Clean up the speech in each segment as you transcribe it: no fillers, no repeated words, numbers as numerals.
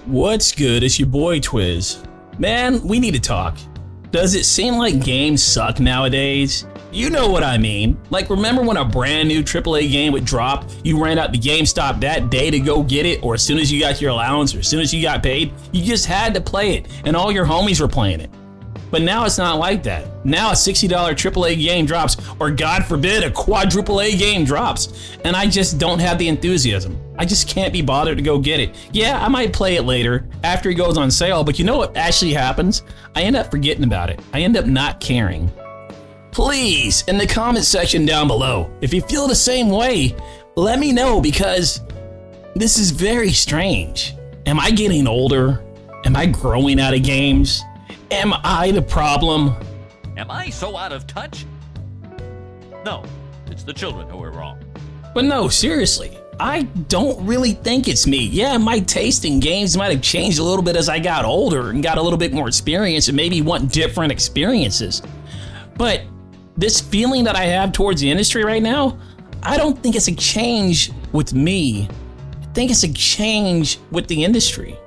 What's good? It's your boy Twiz. Man, we need to talk. Does it seem like games suck nowadays? You know what I mean. Like, remember when a brand new AAA game would drop, you ran out to GameStop that day to go get it, or as soon as you got your allowance, or as soon as you got paid, you just had to play it, and all your homies were playing it. But now it's not like that. Now a $60 AAA game drops, or God forbid, a quadruple A game drops, and I just don't have the enthusiasm. I just can't be bothered to go get it. Yeah, I might play it later, after it goes on sale, but you know what actually happens? I end up forgetting about it. I end up not caring. Please, in the comment section down below, if you feel the same way, let me know, because this is very strange. Am I getting older? Am I growing out of games? Am I the problem? Am I so out of touch? No, it's the children who are wrong. But no, seriously, I don't really think it's me. Yeah, my taste in games might have changed a little bit as I got older and got a little bit more experience and maybe want different experiences. But this feeling that I have towards the industry right now, I don't think it's a change with me. I think it's a change with the industry.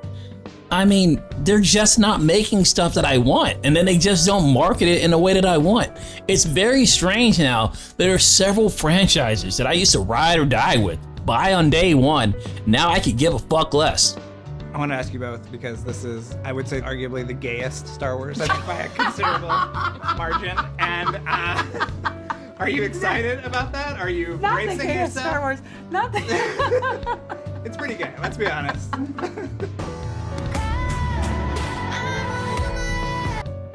I mean, they're just not making stuff that I want, and then they just don't market it in the way that I want. It's very strange now. There are several franchises that I used to ride or die with, buy on day one. Now I could give a fuck less. I want to ask you both, because this is, I would say, arguably the gayest Star Wars, I think, by a considerable margin. And are you excited about that? Are you Not bracing the gayest yourself? Star Wars. Not the. It's pretty gay, let's be honest.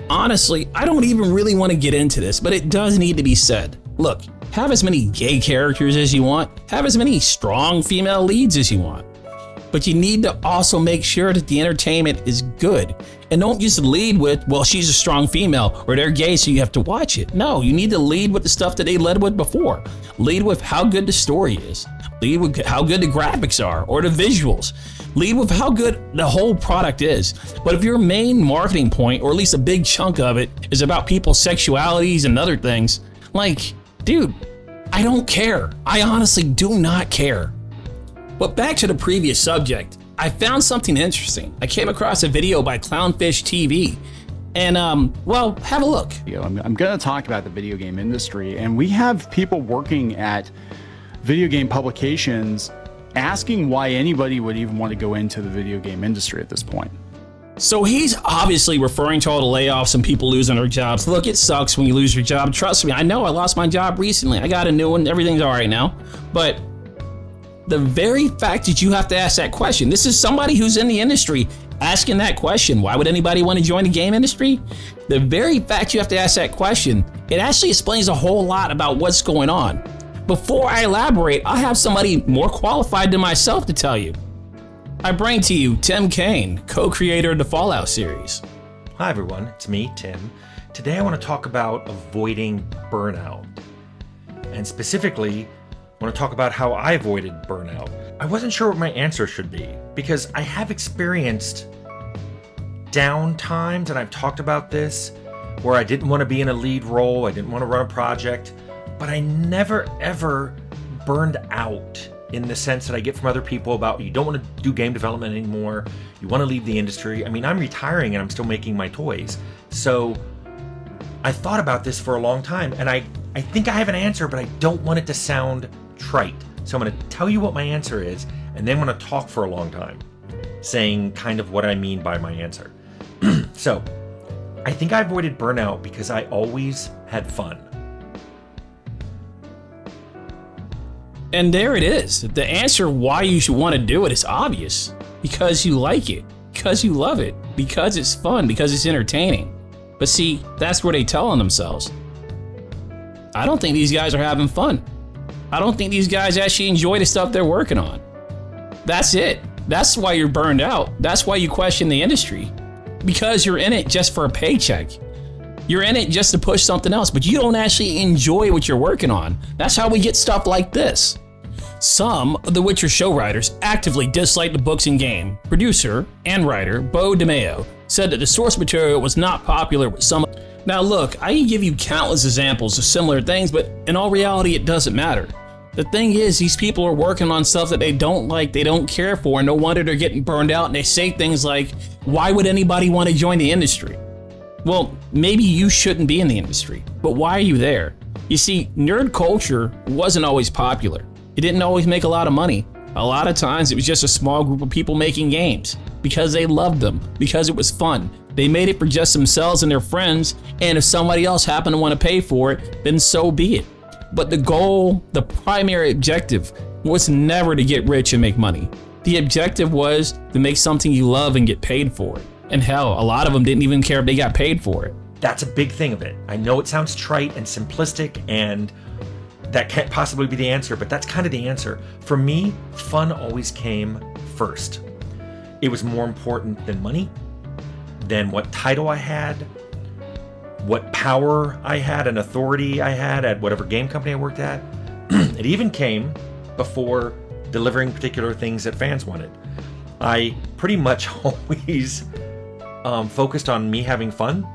Honestly, I don't even really want to get into this, but it does need to be said. Look, have as many gay characters as you want, have as many strong female leads as you want. But you need to also make sure that the entertainment is good. And don't just lead with, well, she's a strong female, or they're gay, so you have to watch it. No, you need to lead with the stuff that they led with before. Lead with how good the story is. Lead with how good the graphics are, or the visuals. Lead with how good the whole product is. But if your main marketing point, or at least a big chunk of it, is about people's sexualities and other things, like, dude, I don't care. I honestly do not care. But back to the previous subject, I found something interesting. I came across a video by Clownfish TV, and well, have a look. I'm going to talk about the video game industry, and we have people working at video game publications asking why anybody would even want to go into the video game industry at this point. So he's obviously referring to all the layoffs and people losing their jobs. Look, it sucks when you lose your job. Trust me, I know I lost my job recently. I got a new one. Everything's all right now. But the very fact that you have to ask that question, this is somebody who's in the industry asking that question. Why would anybody want to join the game industry? The very fact you have to ask that question, it actually explains a whole lot about what's going on. Before I elaborate, I have somebody more qualified than myself to tell you. I bring to you Tim Kaine, co-creator of the Fallout series. Hi everyone, it's me, Tim. Today I want to talk about avoiding burnout. And specifically, I want to talk about how I avoided burnout. I wasn't sure what my answer should be, because I have experienced down times, and I've talked about this, where I didn't want to be in a lead role, I didn't want to run a project, but I never ever burned out in the sense that I get from other people about you don't want to do game development anymore, you want to leave the industry. I mean, I'm retiring and I'm still making my toys. So I thought about this for a long time, and I think I have an answer, but I don't want it to sound trite. So I'm going to tell you what my answer is, and then I'm going to talk for a long time, saying kind of what I mean by my answer. So I think I avoided burnout because I always had fun. And there it is. The answer why you should want to do it is obvious. Because you like it. Because you love it. Because it's fun. Because it's entertaining. But see, that's where they tell on themselves. I don't think these guys are having fun. I don't think these guys actually enjoy the stuff they're working on. That's it. That's why you're burned out. That's why you question the industry. Because you're in it just for a paycheck. You're in it just to push something else, but you don't actually enjoy what you're working on. That's how we get stuff like this. Some of the Witcher show writers actively dislike the books in game. Producer and writer Bo DeMeo said that the source material was not popular with some. Now look, I can give you countless examples of similar things, but in all reality it doesn't matter. The thing is, these people are working on stuff that they don't like, they don't care for, and no wonder they're getting burned out, and they say things like, why would anybody want to join the industry? Well, maybe you shouldn't be in the industry, but why are you there? You see, nerd culture wasn't always popular. It didn't always make a lot of money. A lot of times it was just a small group of people making games because they loved them, because it was fun. They made it for just themselves and their friends, and if somebody else happened to want to pay for it, then so be it. But the goal, the primary objective, was never to get rich and make money. The objective was to make something you love and get paid for it. And hell, a lot of them didn't even care if they got paid for it. That's a big thing of it. I know it sounds trite and simplistic, and that can't possibly be the answer, but that's kind of the answer. For me, fun always came first. It was more important than money, than what title I had, what power I had and authority I had at whatever game company I worked at. It even came before delivering particular things that fans wanted. I pretty much always focused on me having fun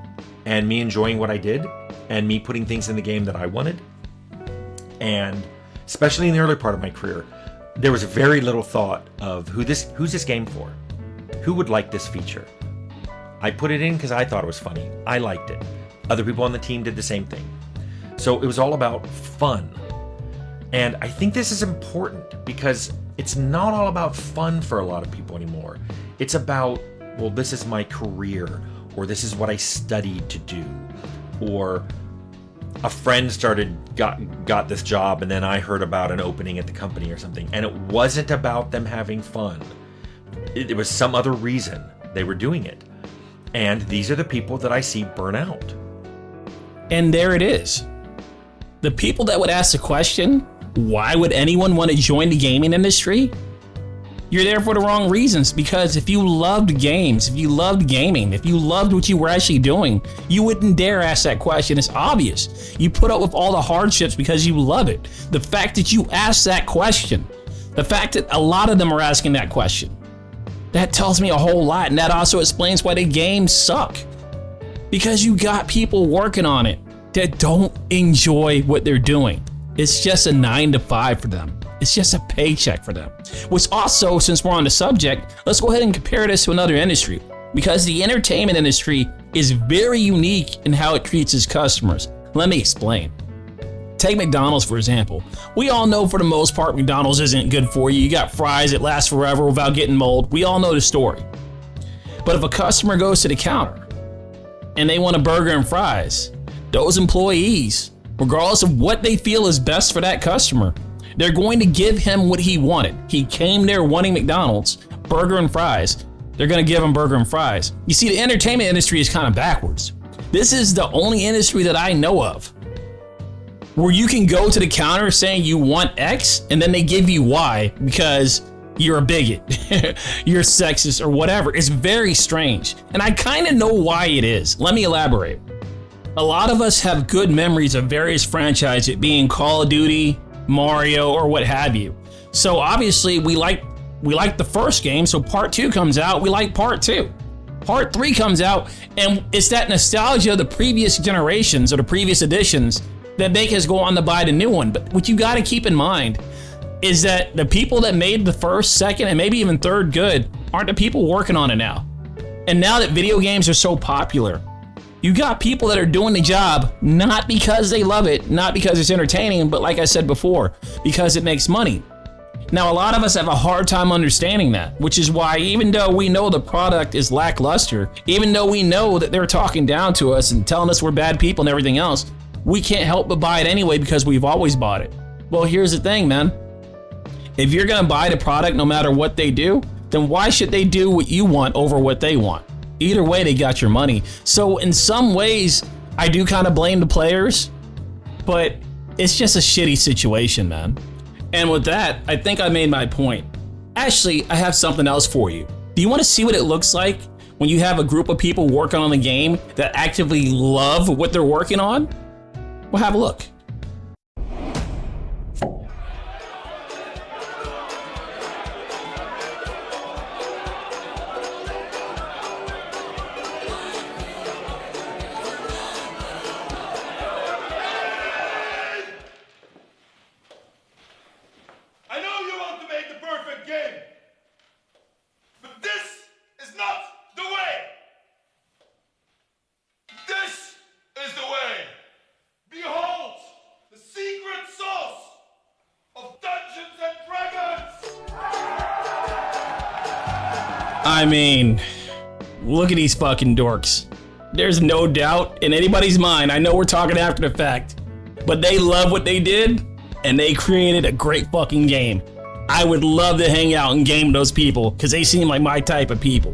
and me enjoying what I did and me putting things in the game that I wanted. And especially in the early part of my career, there was very little thought of who's this game for? Who would like this feature? I put it in because I thought it was funny. I liked it. Other people on the team did the same thing. So it was all about fun. And I think this is important because it's not all about fun for a lot of people anymore. It's about, well, this is my career, or this is what I studied to do, or a friend got this job and then I heard about an opening at the company or something. And it wasn't about them having fun. It was some other reason they were doing it. And these are the people that I see burn out. And there it is. The people that would ask the question, why would anyone want to join the gaming industry? You're there for the wrong reasons, because if you loved games, if you loved gaming, if you loved what you were actually doing, you wouldn't dare ask that question. It's obvious. You put up with all the hardships because you love it. The fact that you asked that question, the fact that a lot of them are asking that question, that tells me a whole lot, and that also explains why the games suck. Because you got people working on it that don't enjoy what they're doing. It's just a 9 to 5 for them. It's just a paycheck for them. Which also, since we're on the subject, let's go ahead and compare this to another industry. Because the entertainment industry is very unique in how it treats its customers. Let me explain. Take McDonald's, for example. We all know for the most part McDonald's isn't good for you. You got fries that last forever without getting mold. We all know the story. But if a customer goes to the counter and they want a burger and fries, those employees, regardless of what they feel is best for that customer, they're going to give him what he wanted. He came there wanting McDonald's, burger and fries. They're going to give him burger and fries. You see, the entertainment industry is kind of backwards. This is the only industry that I know of where you can go to the counter saying you want X and then they give you Y because you're a bigot, you're sexist or whatever. It's very strange. And I kind of know why it is. Let me elaborate. A lot of us have good memories of various franchises, it being Call of Duty, Mario, or what have you. So obviously we like the first game, so part 2 comes out, we like part 2. Part 3 comes out, and it's that nostalgia of the previous generations or the previous editions that make us go on to buy the new one. But what you gotta keep in mind is that the people that made the first, second, and maybe even third good aren't the people working on it now. And now that video games are so popular, you got people that are doing the job not because they love it, not because it's entertaining, but like I said before, because it makes money. Now, a lot of us have a hard time understanding that, which is why even though we know the product is lackluster, even though we know that they're talking down to us and telling us we're bad people and everything else, we can't help but buy it anyway because we've always bought it. Well, here's the thing, man. If you're gonna buy the product no matter what they do, then why should they do what you want over what they want? Either way, they got your money. So in some ways, I do kind of blame the players, but it's just a shitty situation, man. And with that, I think I made my point. Actually, I have something else for you. Do you want to see what it looks like when you have a group of people working on the game that actively love what they're working on? Well, have a look. I mean, look at these fucking dorks. There's no doubt in anybody's mind, I know we're talking after the fact, but they love what they did, and they created a great fucking game. I would love to hang out and game with those people, because they seem like my type of people.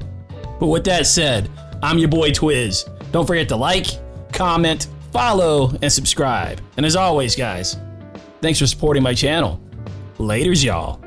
But with that said, I'm your boy Twiz. Don't forget to like, comment, follow, and subscribe. And as always, guys, thanks for supporting my channel. Laters, y'all.